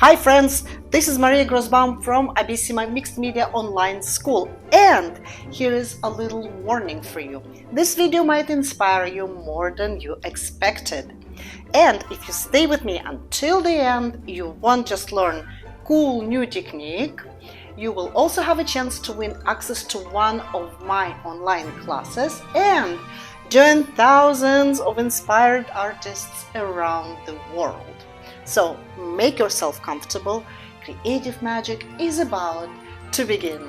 Hi friends, this is Maria Grosbaum from Abissima Mixed Media Online School, and here is a little warning for you. This video might inspire you more than you expected. And if you stay with me until the end, you won't just learn cool new technique, you will also have a chance to win access to one of my online classes and join thousands of inspired artists around the world. So make yourself comfortable. Creative magic is about to begin.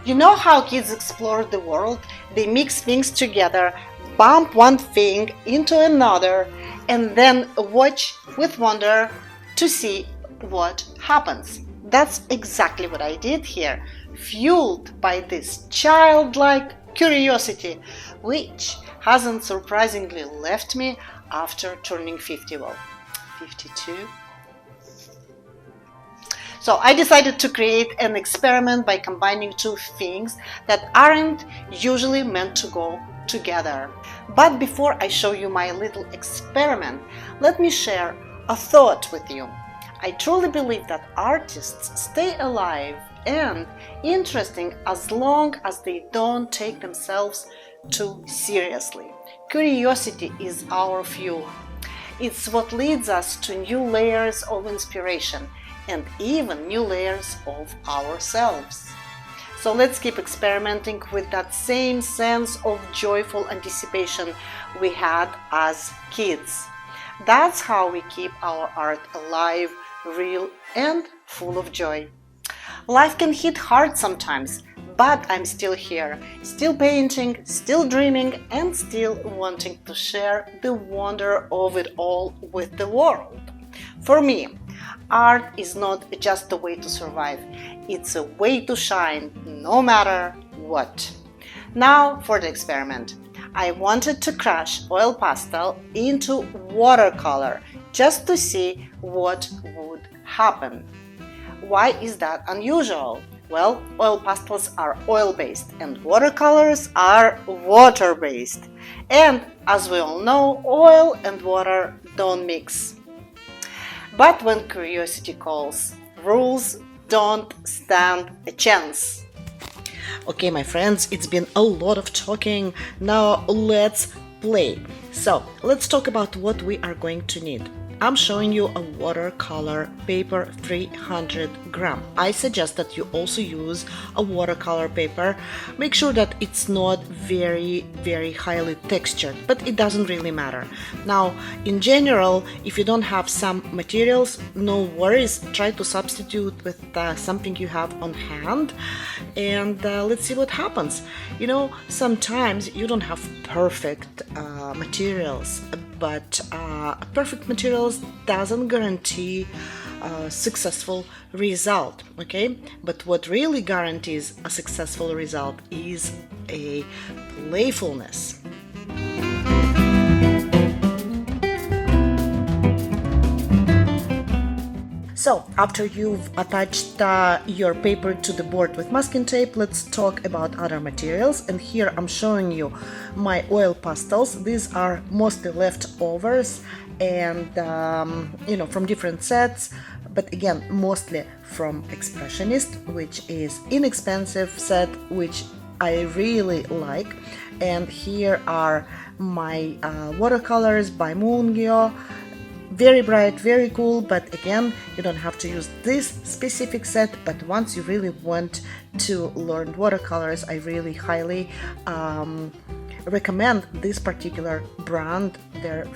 You know how kids explore the world? They mix things together, bump one thing into another, and then watch with wonder to see what happens. That's exactly what I did here, fueled by this childlike curiosity, which hasn't surprisingly left me after turning 50, well, 52. So I decided to create an experiment by combining two things that aren't usually meant to go together. But before I show you my little experiment, let me share a thought with you. I truly believe that artists stay alive and interesting as long as they don't take themselves too seriously. Curiosity is our fuel. It's what leads us to new layers of inspiration and even new layers of ourselves. So let's keep experimenting with that same sense of joyful anticipation we had as kids. That's how we keep our art alive, real, and full of joy. Life can hit hard sometimes, but I'm still here, still painting, still dreaming, and still wanting to share the wonder of it all with the world. For me, art is not just a way to survive, it's a way to shine no matter what. Now for the experiment. I wanted to crush oil pastel into watercolor just to see what would happen. Why is that unusual? Well, oil pastels are oil-based and watercolors are water-based. And as we all know, oil and water don't mix. But when curiosity calls, rules don't stand a chance. Okay, my friends, it's been a lot of talking. Now let's play. So let's talk about what we are going to need. I'm showing you a watercolor paper 300 gram. I suggest that you also use a watercolor paper. Make sure that it's not very highly textured, but it doesn't really matter. Now, in general, if you don't have some materials, no worries. Try to substitute with something you have on hand, and let's see what happens. You know, sometimes you don't have perfect materials, but perfect materials doesn't guarantee a successful result, okay? But what really guarantees a successful result is a playfulness. So, after you've attached your paper to the board with masking tape, let's talk about other materials. And here I'm showing you my oil pastels. These are mostly leftovers and, from different sets. But again, mostly from Expressionist, which is inexpensive set, which I really like. And here are my watercolors by Mungyo. Very bright, very cool, but again, you don't have to use this specific set. But once you really want to learn watercolors, I really highly recommend this particular brand. They're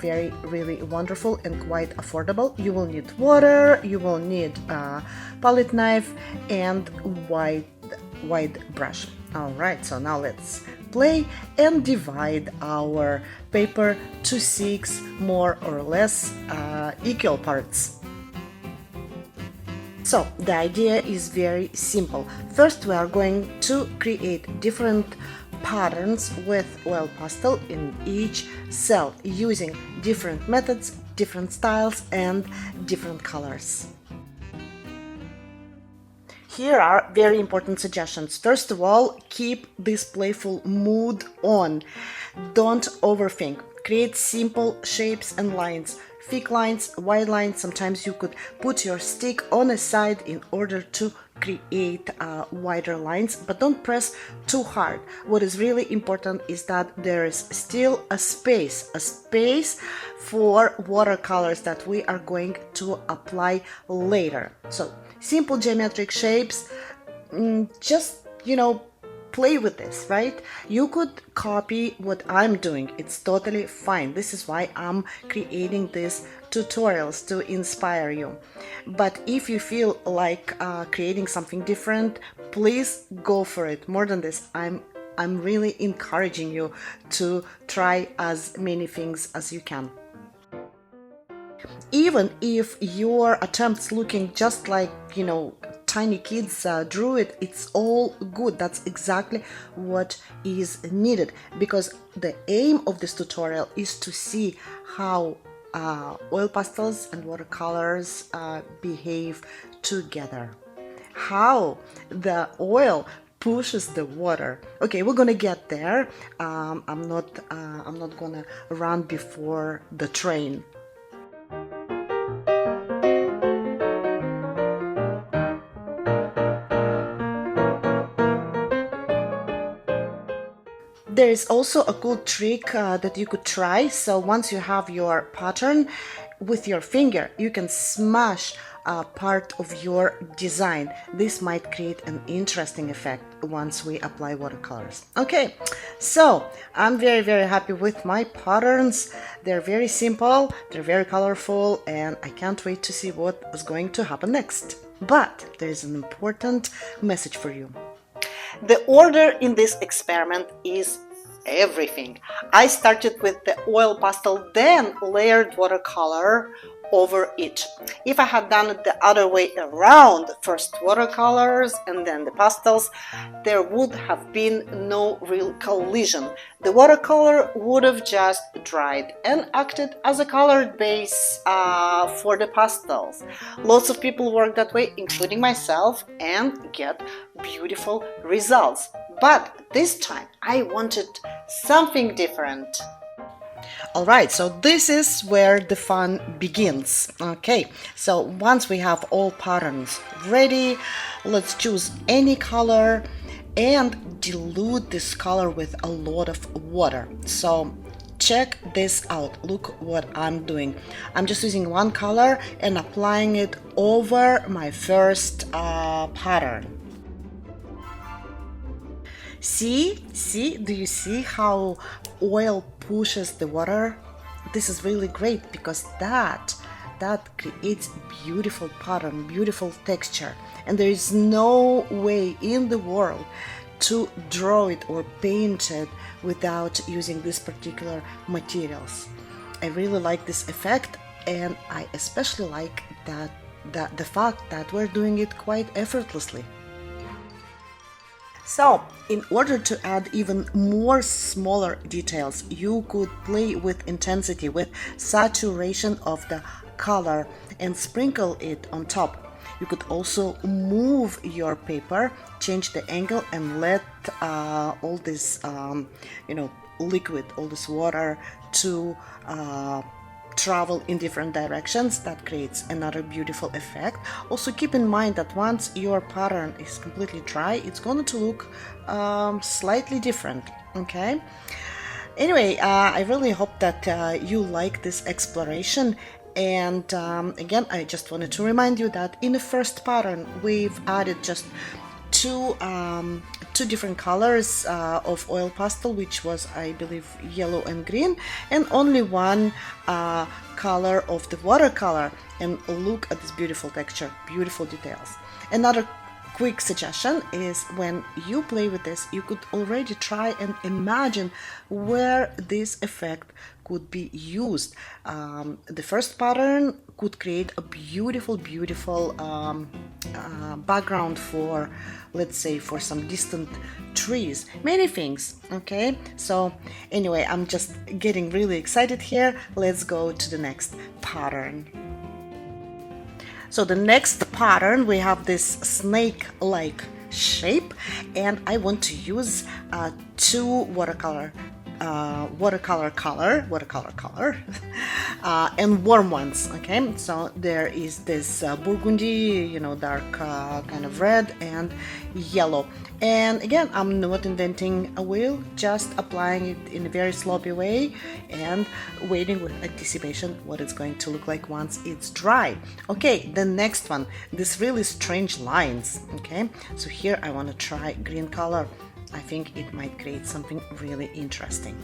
really wonderful and quite affordable. You will need water, you will need a palette knife and wide brush. Alright, so now let's play and divide our paper to 6 more or less equal parts. So the idea is very simple. First, we are going to create different patterns with oil pastel in each cell using different methods, different styles, and different colors. Here are very important suggestions. First of all, keep this playful mood on. Don't overthink. Create simple shapes and lines. thick lines, wide lines. Sometimes you could put your stick on a side in order to create wider lines, but don't press too hard. What is really important is that there is still a space for watercolors that we are going to apply later. So simple geometric shapes, just, play with this, right? You could copy what I'm doing. It's totally fine. This is why I'm creating these tutorials, to inspire you. But if you feel like creating something different, please go for it. More than this, I'm really encouraging you to try as many things as you can. Even if your attempts looking just like, tiny kids drew it, it's all good. That's exactly what is needed, because the aim of this tutorial is to see how oil pastels and watercolors behave together, how the oil pushes the water. Okay, we're gonna get there. I'm not gonna run before the train. There is also a cool trick that you could try. So once you have your pattern, with your finger you can smash part of your design. This might create an interesting effect once we apply watercolors. Okay, so I'm very happy with my patterns. They're very simple, they're very colorful, and I can't wait to see what is going to happen next. But there's an important message for you. The order in this experiment is everything. I started with the oil pastel, then layered watercolor over it. If I had done it the other way around, first watercolors and then the pastels, there would have been no real collision. The watercolor would have just dried and acted as a colored base for the pastels. Lots of people work that way, including myself, and get beautiful results. But this time I wanted something different. Alright, so this is where the fun begins. Okay, so once we have all patterns ready, let's choose any color and dilute this color with a lot of water. So check this out. Look what I'm doing. I'm just using one color and applying it over my first pattern. See, do you see how oil pushes the water? This is really great because that creates beautiful pattern, beautiful texture, and there is no way in the world to draw it or paint it without using these particular materials. I really like this effect, and I especially like the fact that we're doing it quite effortlessly. So, in order to add even more smaller details, you could play with intensity, with saturation of the color, and sprinkle it on top. You could also move your paper, change the angle, and let all this, liquid, all this water to travel in different directions. That creates another beautiful effect. Also keep in mind that once your pattern is completely dry, it's going to look slightly different. Okay, anyway, I really hope that you like this exploration. And again, I just wanted to remind you that in the first pattern we've added just two different colors of oil pastel, which was, I believe, yellow and green, and only one color of the watercolor. And look at this beautiful texture, beautiful details. Another quick suggestion is, when you play with this, you could already try and imagine where this effect could be used. The first pattern could create a beautiful background for, let's say, for some distant trees, many things. Okay, so anyway, I'm just getting really excited here. Let's go to the next pattern. So the next pattern, we have this snake-like shape, and I want to use two watercolor watercolor color and warm ones. Okay, so there is this burgundy, you know, dark kind of red and yellow. And again, I'm not inventing a wheel, just applying it in a very sloppy way and waiting with anticipation what it's going to look like once it's dry. Okay, the next one, this really strange lines. Okay, so here I want to try green color. I think it might create something really interesting.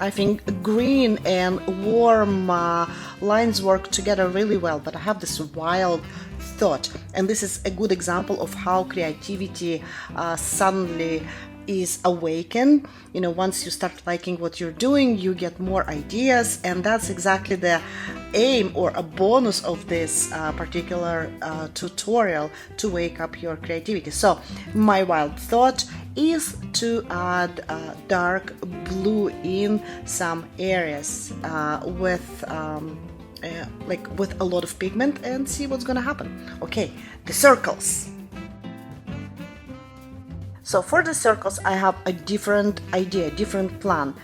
I think green and warm lines work together really well, but I have this wild thought, and this is a good example of how creativity suddenly is awakened. You know, once you start liking what you're doing, you get more ideas, and that's exactly the aim or a bonus of this particular tutorial, to wake up your creativity. So my wild thought is to add dark blue in some areas with a lot of pigment, and see what's gonna happen. Okay, the circles. So for the circles, I have a different idea, a different plan.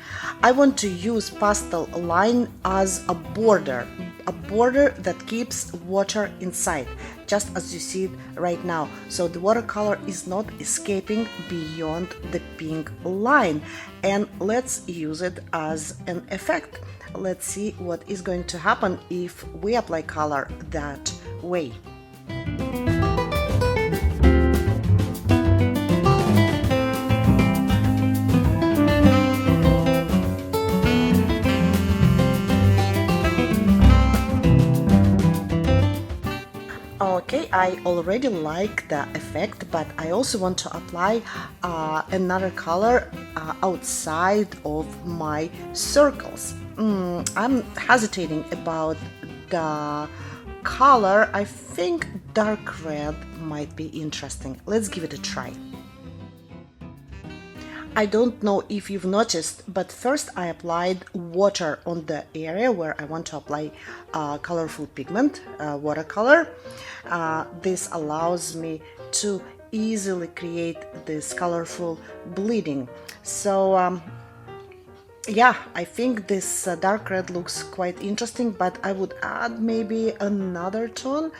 I want to use pastel line as a border that keeps water inside, just as you see it right now. So the watercolor is not escaping beyond the pink line. And let's use it as an effect. Let's see what is going to happen if we apply color that way. Okay, I already like the effect, but I also want to apply another color outside of my circles. I'm hesitating about the color. I think dark red might be interesting. Let's give it a try. I don't know if you've noticed, but first I applied water on the area where I want to apply colorful pigment, watercolor. This allows me to easily create this colorful bleeding. So yeah, I think this dark red looks quite interesting, but I would add maybe another tone.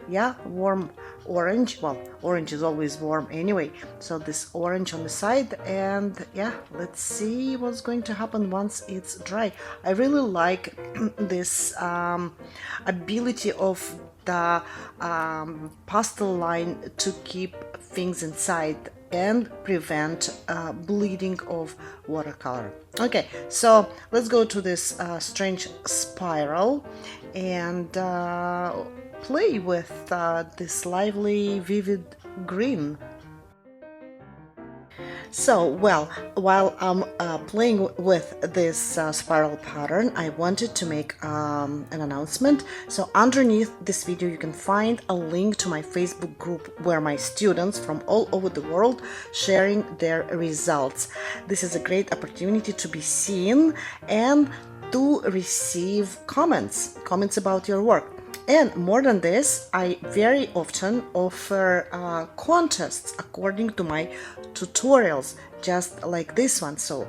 Yeah, warm orange. Well, orange is always warm anyway, so this orange on the side. And yeah, let's see what's going to happen once it's dry. I really like this ability of the pastel line to keep things inside and prevent bleeding of watercolor. Okay, so let's go to this strange spiral and play with this lively, vivid green. So, well, while I'm playing with this spiral pattern, I wanted to make an announcement. So underneath this video you can find a link to my Facebook group where my students from all over the world sharing their results. This is a great opportunity to be seen and to receive comments about your work. And more than this, I very often offer contests according to my tutorials, just like this one. So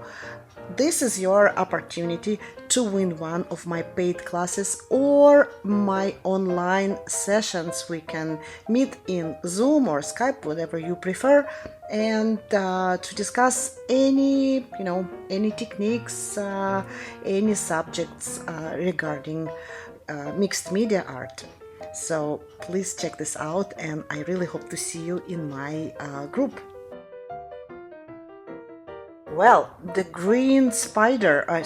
this is your opportunity to win one of my paid classes or my online sessions. We can meet in Zoom or Skype, whatever you prefer, and to discuss any techniques, any subjects regarding mixed media art. So please check this out, and I really hope to see you in my group. Well, the green spiral, not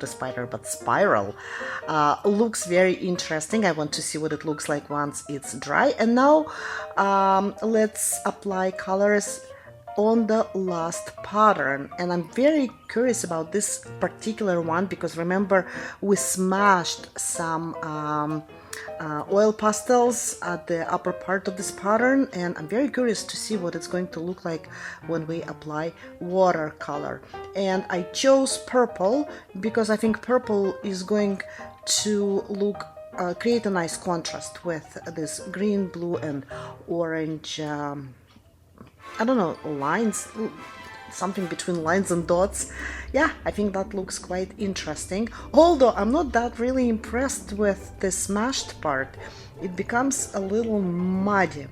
a spider, but spiral, looks very interesting. I want to see what it looks like once it's dry. And now let's apply colors on the last pattern, and I'm very curious about this particular one because remember we smashed some oil pastels at the upper part of this pattern, and I'm very curious to see what it's going to look like when we apply watercolor. And I chose purple because I think purple is going to look create a nice contrast with this green, blue, and orange I don't know, lines, something between lines and dots. Yeah, I think that looks quite interesting, although I'm not that really impressed with the smashed part. It becomes a little muddy.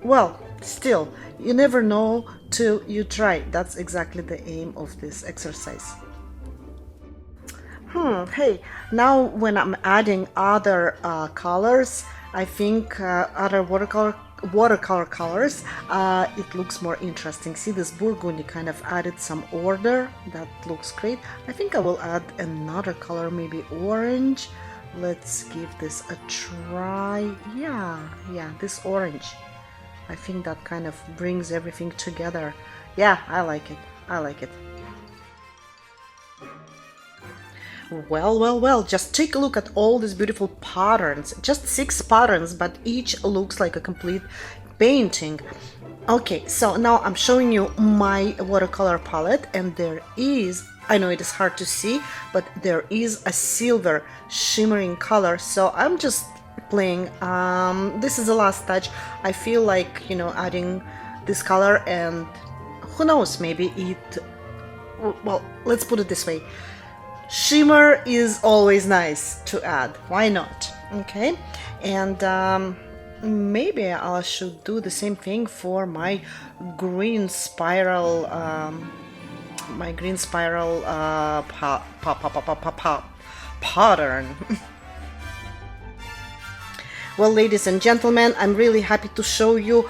Well, still, you never know till you try. That's exactly the aim of this exercise. Hey, now when I'm adding other colors, I think other watercolor colors, it looks more interesting. See, this burgundy kind of added some order. That looks great. I think I will add another color, maybe orange. Let's give this a try. Yeah, this orange. I think that kind of brings everything together. Yeah, I like it. I like it. Well, just take a look at all these beautiful patterns. Just 6 patterns, but each looks like a complete painting. Okay, so now I'm showing you my watercolor palette, and there is, I know it is hard to see, but there is a silver shimmering color, so I'm just playing. This is the last touch. I feel like, you know, adding this color, and who knows, maybe it, well, let's put it this way. Shimmer is always nice to add. Why not? Okay, and maybe I should do the same thing for my green spiral, pattern. Well, ladies and gentlemen, I'm really happy to show you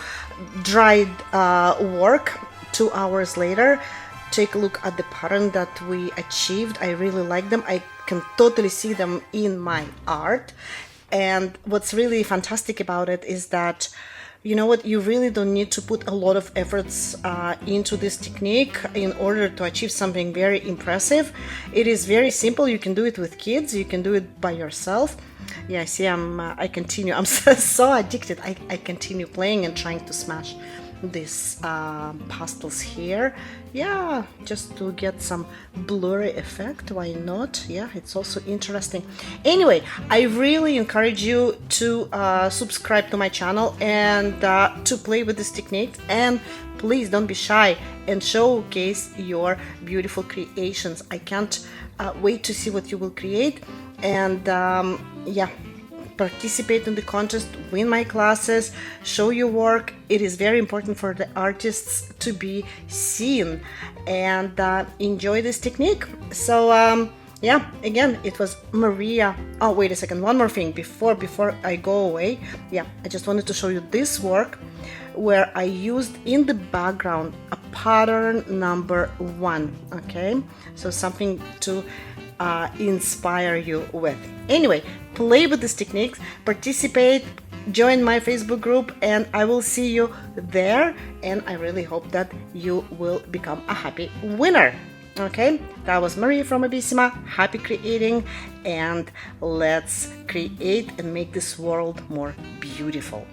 dried work 2 hours later. Take a look at the pattern that we achieved. I really like them. I can totally see them in my art. And what's really fantastic about it is that, you know what, you really don't need to put a lot of efforts into this technique in order to achieve something very impressive. It is very simple. You can do it with kids. You can do it by yourself. Yeah, see, I continue. I'm so addicted. I continue playing and trying to smash these pastels here. Yeah, just to get some blurry effect. Why not? Yeah, it's also interesting. Anyway, I really encourage you to subscribe to my channel and to play with this technique, and please don't be shy and showcase your beautiful creations. I can't wait to see what you will create. And yeah, participate in the contest, win my classes, show your work. It is very important for the artists to be seen, and enjoy this technique. So yeah, again, it was Maria. Oh, wait a second, one more thing before I go away. Yeah, I just wanted to show you this work where I used in the background a pattern number 1. Okay, so something to inspire you with. Anyway, play with these techniques, participate, join my Facebook group, and I will see you there. And I really hope that you will become a happy winner. Okay, that was Marie from Abissima. Happy creating, and let's create and make this world more beautiful.